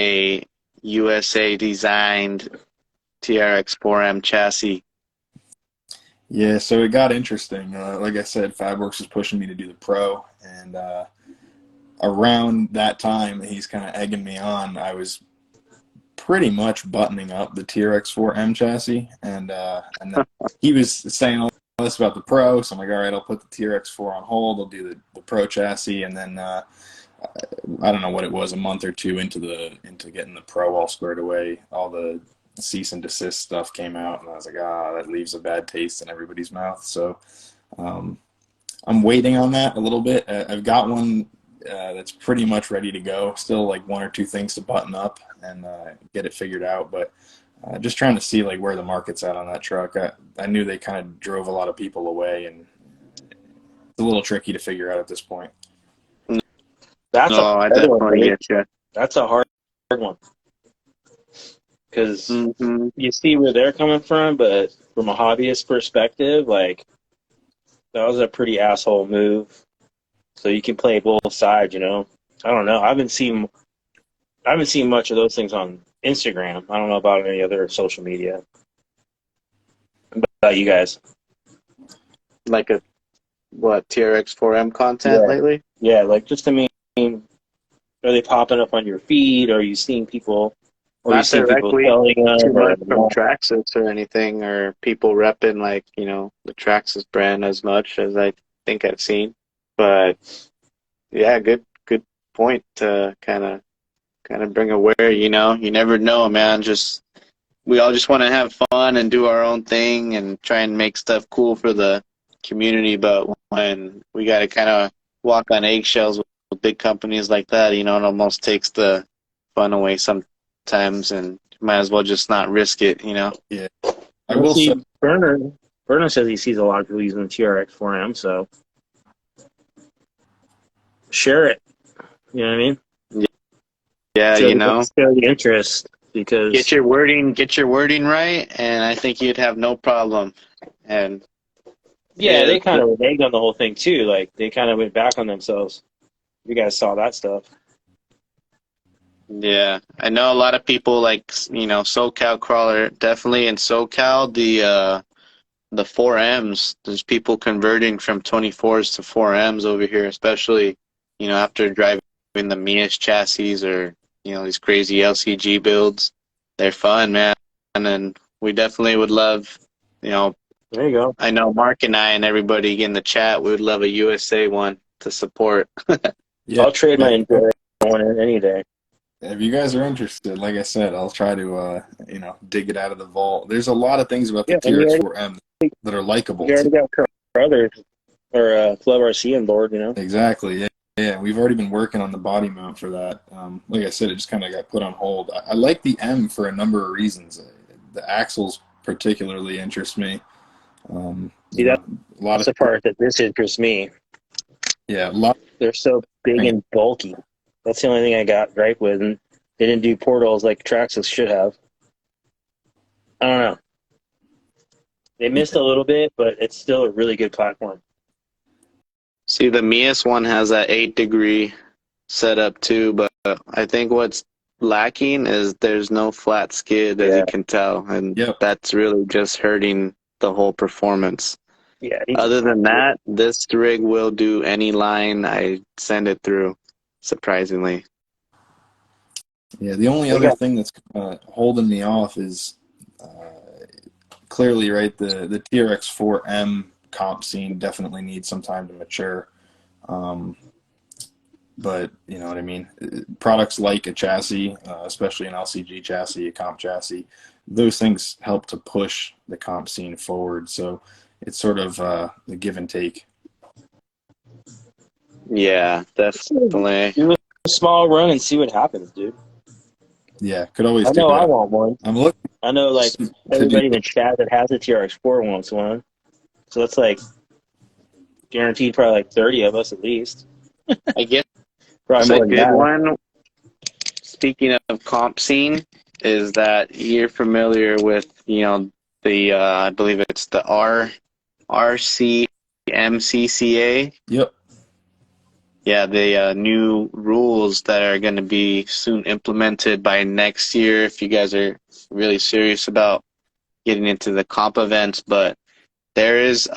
a USA designed TRX 4M chassis? Yeah, so it got interesting. Like I said, Fabworks was pushing me to do the Pro, and around that time, he's kind of egging me on. I was pretty much buttoning up the TRX 4M chassis, and then he was saying all this about the Pro, so I'm like, all right, I'll put the TRX 4 on hold. I'll do the Pro chassis, and then I don't know what it was, a month or two into getting the Pro all squared away, all the cease and desist stuff came out, and I was like, that leaves a bad taste in everybody's mouth. So I'm waiting on that a little bit. I've got one that's pretty much ready to go. Still like one or two things to button up and get it figured out, but just trying to see like where the market's at on that truck. I knew they kind of drove a lot of people away, and it's a little tricky to figure out at this point. That's I definitely get you. That's a hard one. Because you see where they're coming from, but from a hobbyist perspective, like, that was a pretty asshole move. So you can play both sides, you know. I don't know. I haven't seen much of those things on Instagram. I don't know about any other social media. What about you guys? Like TRX 4M content lately? Yeah, like, just, I mean, are they popping up on your feed? Or are you seeing people, or Not directly too much from or Traxxas or anything, or people repping like, the Traxxas brand as much as I think I've seen. But yeah, good point to kind of bring aware, you never know, man. We all just want to have fun and do our own thing and try and make stuff cool for the community, but when we got to kind of walk on eggshells with big companies like that, it almost takes the fun away sometimes, and might as well just not risk it, Yeah. I will see Berner says he sees a lot of people using the TRX 4M, so share it. You know what I mean? Yeah, show the interest, because get your wording right, and I think you'd have no problem. And yeah, they kind of reneged on the whole thing too. Like, they kind of went back on themselves. You guys saw that stuff. Yeah, I know a lot of people like, SoCal crawler, definitely in SoCal, the 4Ms, there's people converting from 24s to 4Ms over here, especially, after driving the Mias chassis or, these crazy LCG builds. They're fun, man. And we definitely would love, there you go. I know Mark and I and everybody in the chat, we would love a USA one to support. Yeah, I'll trade my Enduro one any day. If you guys are interested, like I said, I'll try to, dig it out of the vault. There's a lot of things about the TRX4M that are likable. You already got brothers or Club RC on board, Exactly. Yeah. We've already been working on the body mount for that. Like I said, it just kind of got put on hold. I like the M for a number of reasons. The axles particularly interest me. See, that's the part that disinterests me. Yeah, they're so big and bulky. That's the only thing I got gripe with, and they didn't do portals like Traxxas should have. I don't know. They missed a little bit, but it's still a really good platform. See, the Mias one has that 8-degree setup too, but I think what's lacking is there's no flat skid, as you can tell, and that's really just hurting the whole performance. Yeah. Other than that, this rig will do any line I send it through, surprisingly. Yeah, the only other thing that's holding me off is clearly, right, the TRX4M comp scene definitely needs some time to mature. But, you know what I mean? Products like a chassis, especially an LCG chassis, a comp chassis, those things help to push the comp scene forward. So it's sort of the give and take. Yeah, definitely. Do a small run and see what happens, dude. Yeah, could always do that. I want one. I'm looking. I know, like, everybody in the chat that has a TRX4 wants one. So that's, like, guaranteed probably like 30 of us at least. I guess probably a good one. Speaking of comp scene, is that you're familiar with, the I believe it's the RCMCCA. Yep. Yeah, the new rules that are going to be soon implemented by next year if you guys are really serious about getting into the comp events. But there is,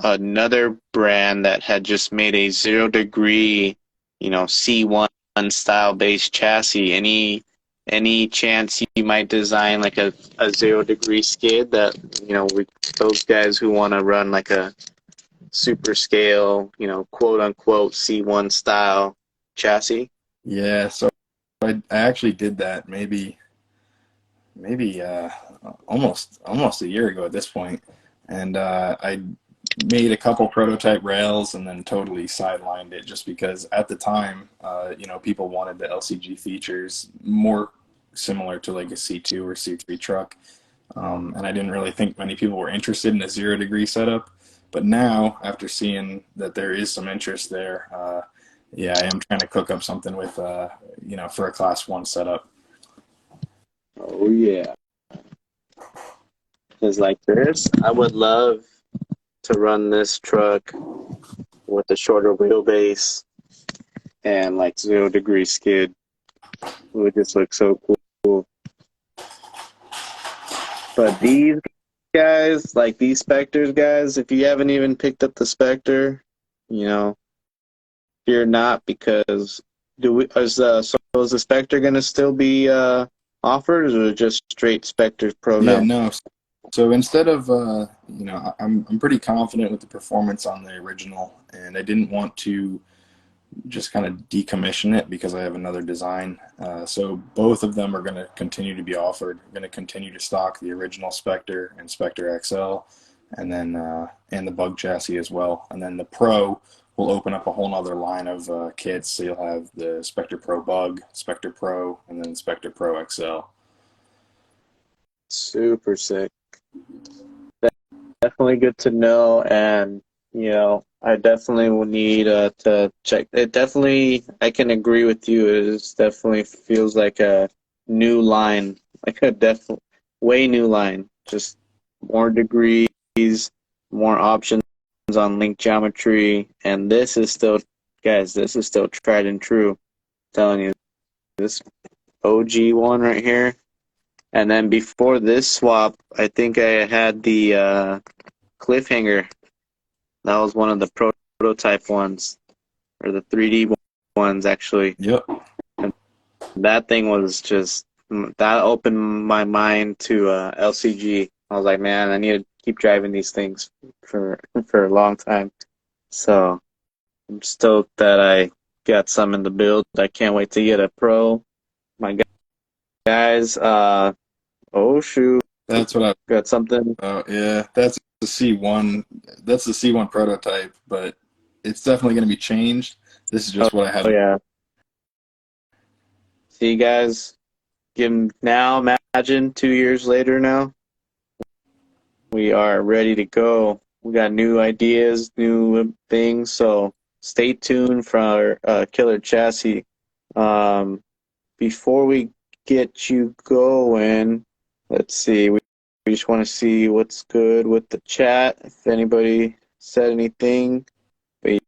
another brand that had just made a 0 degree, C1 style based chassis. Any chance you might design like a 0 degree skid that, those guys who want to run like a super scale, quote unquote C1 style chassis? Yeah, so I actually did that maybe almost a year ago at this point, and I made a couple prototype rails and then totally sidelined it just because at the time, people wanted the LCG features more similar to like a C2 or C3 truck, and I didn't really think many people were interested in a 0 degree setup. But now, after seeing that there is some interest there, yeah, I am trying to cook up something with, for a class 1 setup. Oh yeah. Because like this, I would love to run this truck with a shorter wheelbase and like 0 degree skid. It would just look so cool. But these guys, like these SPECTRs guys, if you haven't even picked up the SPECTR, fear not, because is the SPECTR gonna still be offered, or is it just straight SPECTR Pro Yeah, now? no. So instead of, I'm pretty confident with the performance on the original, and I didn't want to just kind of decommission it because I have another design. So both of them are going to continue to be offered. I'm going to continue to stock the original SPECTR and SPECTR XL, and then and the Bug Chassis as well. And then the Pro will open up a whole nother line of kits. So you'll have the SPECTR Pro Bug, SPECTR Pro, and then SPECTR Pro XL. Super sick. Definitely good to know, and I definitely will need to check it. Definitely, I can agree with you. It definitely feels like a new line, like a definitely way new line. Just more degrees, more options on link geometry, and this is still, guys, this is still tried and true. I'm telling you, this OG one right here. And then before this swap, I think I had the Cliffhanger. That was one of the prototype ones, or the 3D ones, actually. Yep. And that thing was just, that opened my mind to LCG. I was like, man, I need to keep driving these things for a long time. So I'm stoked that I got some in the build. I can't wait to get a Pro. My guys, oh shoot. That's what I Got something. Oh yeah, that's the C1. That's the C1 prototype, but it's definitely going to be changed. This is just what I Oh had. yeah. See, guys, now imagine 2 years later now, we are ready to go. We got new ideas, new things, so stay tuned for our Killr chassis. Before we get you going, let's see, we just want to see what's good with the chat, if anybody said anything. But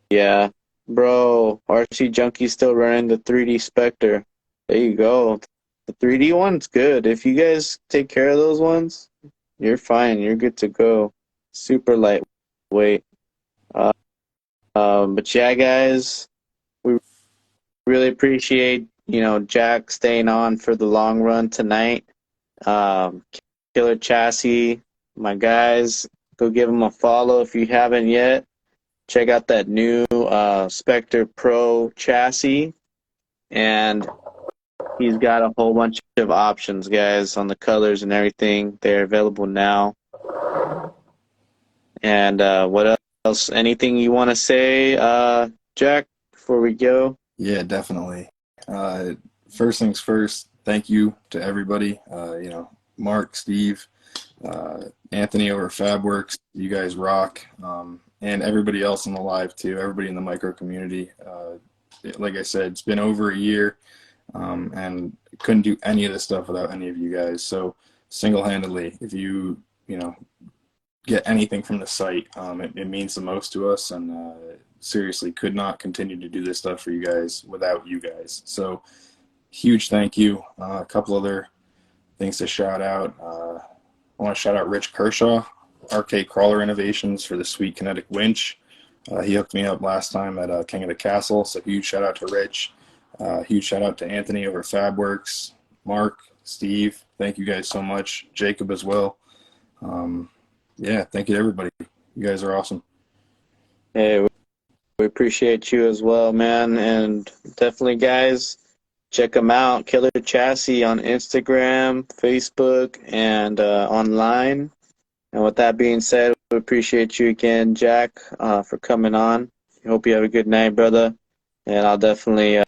yeah, bro, RC Junkie's still running the 3D SPECTR. There you go. The 3D one's good. If you guys take care of those ones, you're fine. You're good to go. Super lightweight. But yeah, guys, we really appreciate, Jack staying on for the long run tonight. Killr Chassis, my guys, go give him a follow if you haven't yet. Check out that new SPECTR Pro Chassis, and he's got a whole bunch of options, guys, on the colors and everything. They're available now. And what else? Anything you want to say, Jack, before we go? Yeah, definitely. First things first, thank you to everybody. Mark, Steve, Anthony over at FabWorks. You guys rock. And everybody else in the live too, everybody in the micro community. Like I said, it's been over a year. and couldn't do any of this stuff without any of you guys. So single-handedly, if you get anything from the site, it means the most to us, and seriously could not continue to do this stuff for you guys without you guys. So huge thank you. A couple other things to shout out. I want to shout out Rich Kershaw, RK Crawler Innovations, for the sweet kinetic winch. He hooked me up last time at King of the Castle, so huge shout out to Rich. Huge shout out to Anthony over FabWorks, Mark, Steve, thank you guys so much. Jacob as well. Yeah, thank you to everybody. You guys are awesome. Hey, we appreciate you as well, man. And definitely, guys, check them out. Killr Chassis on Instagram, Facebook, and online. And with that being said, we appreciate you again, Jack, for coming on. I hope you have a good night, brother. And I'll definitely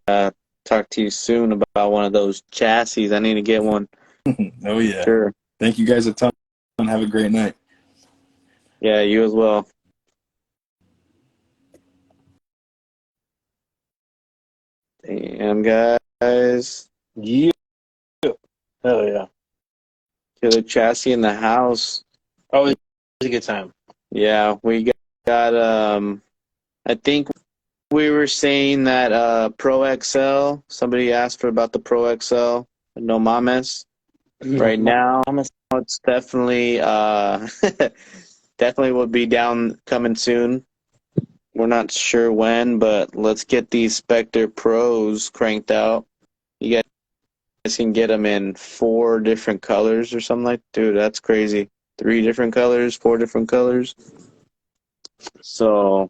talk to you soon about one of those chassis. I need to get one. Oh, yeah. Sure. Thank you guys a ton. Have a great night. Yeah, you as well. Damn, guys. Yeah. Hell yeah. Killr Chassis in the house. Oh, it was a good time. Yeah, we got I think we were saying that Pro XL, somebody asked for about the Pro XL, no mames. Right now, it's definitely definitely will be down coming soon. We're not sure when, but let's get these SPECTR Pros cranked out. You guys can get them in 4 different colors or something like that. Dude, that's crazy. 3 different colors, 4 different colors. So,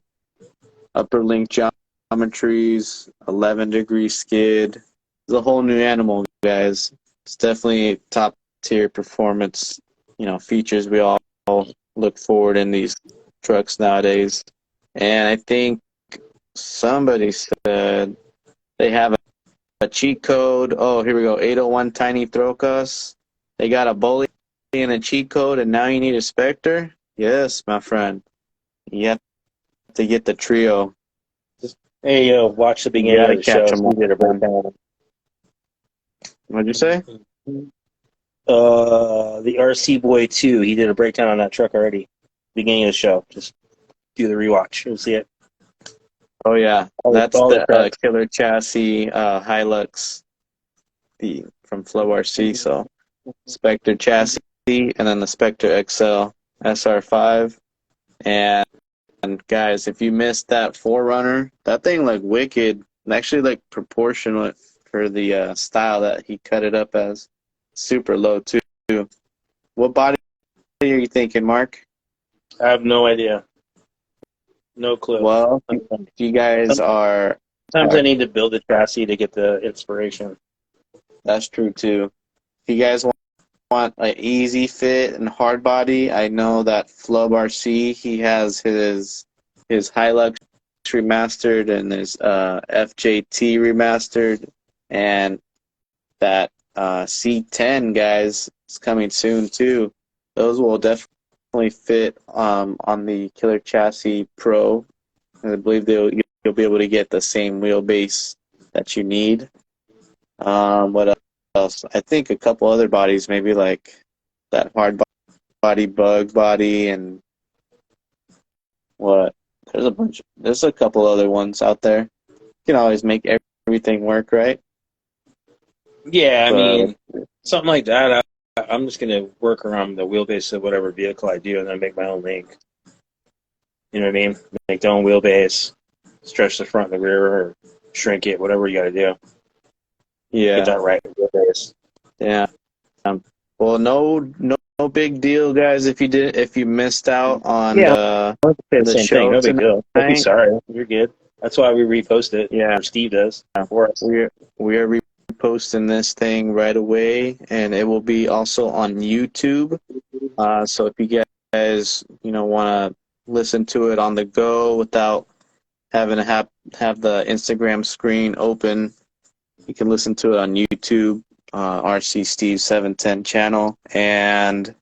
upper link geometries, 11-degree skid. It's a whole new animal, guys. It's definitely top tier performance, features we all look forward in these trucks nowadays. And I think somebody said they have a cheat code. Oh, here we go. 801 Tiny Throcus. They got a bully and a cheat code, and now you need a SPECTR? Yes, my friend. You have to get the trio. Hey, watch the beginning of the show. We did a breakdown. What'd you say? The RC Boy 2, he did a breakdown on that truck already. Beginning of the show. Just do the rewatch. You'll see it. Oh, yeah. That's all the the Killr Chassis Hilux from Flow RC. So, SPECTR Chassis, and then the SPECTR XL SR5. And guys, if you missed that Forerunner, that thing looked wicked. Actually, like proportionate for the style that he cut it up as. Super low, too. What body are you thinking, Mark? I have no idea. No clue. Well, if you guys are... Sometimes I need to build a chassis to get the inspiration. That's true, too. If you guys want an easy fit and hard body, I know that Flub RC, he has his Hilux remastered and his FJT remastered, and that C10, guys, is coming soon too. Those will definitely fit on the Killr Chassis Pro. I believe you'll be able to get the same wheelbase that you need. What else? I think a couple other bodies, maybe like that hard body bug body, and what? There's a couple other ones out there. You can always make everything work, right? Yeah, I mean, something like that. I'm just going to work around the wheelbase of whatever vehicle I do and then make my own link. You know what I mean? Make their own wheelbase, stretch the front and the rear, or shrink it, whatever you got to do. Yeah. Get that right wheelbase. Yeah. Well, no big deal, guys. If you missed out on the same show thing. No big deal. Don't be tonight. sorry. You're good. That's why we repost it. Yeah. Or Steve does for us. We are reposting this thing right away, and it will be also on YouTube. So if you guys want to listen to it on the go without having to have the Instagram screen open, you can listen to it on YouTube, RC Steve 710 channel. And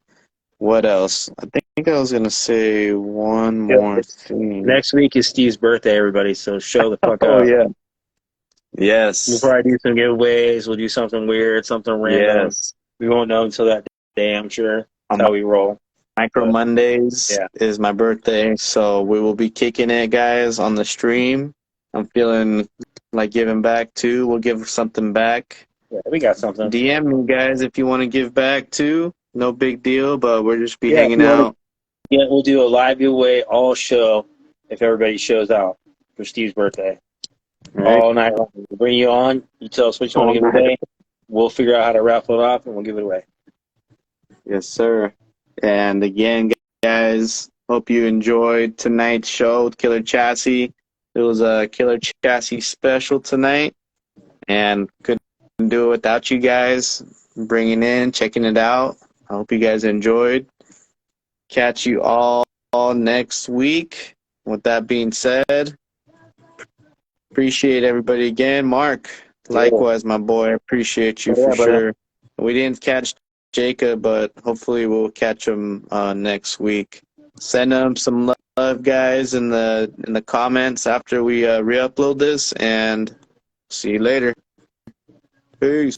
what else? I think I was gonna say one more thing. Next week is Steve's birthday, everybody. So show the fuck Oh up. yeah. We'll Yes. probably do some giveaways. We'll do something weird, something random. Yes. We won't know until that day, I'm sure. That's On how we roll. Micro But, Mondays yeah. is my birthday, so we will be kicking it, guys, on the stream. I'm feeling like giving back too. We'll give something back. Yeah, we got something. DM me, guys, if you want to give back too. No big deal, but we'll just be Yeah, if hanging you wanna- out. Yeah, we'll do a live giveaway all show if everybody shows out for Steve's birthday. Right? All night long. We'll bring you on. You tell us what you want to All give night. away. We'll figure out how to raffle it off, and we'll give it away. Yes, sir. And again, guys, hope you enjoyed tonight's show with Killr Chassis. It was a Killr Chassis special tonight, and couldn't do it without you guys bringing in, checking it out. I hope you guys enjoyed. Catch you all next week. With that being said, appreciate everybody again. Mark, likewise, my boy. Appreciate you Yeah, for brother. sure. We didn't catch Jacob, but hopefully we'll catch him next week. Send him some love, guys, in the comments after we re-upload this, and see you later. Peace.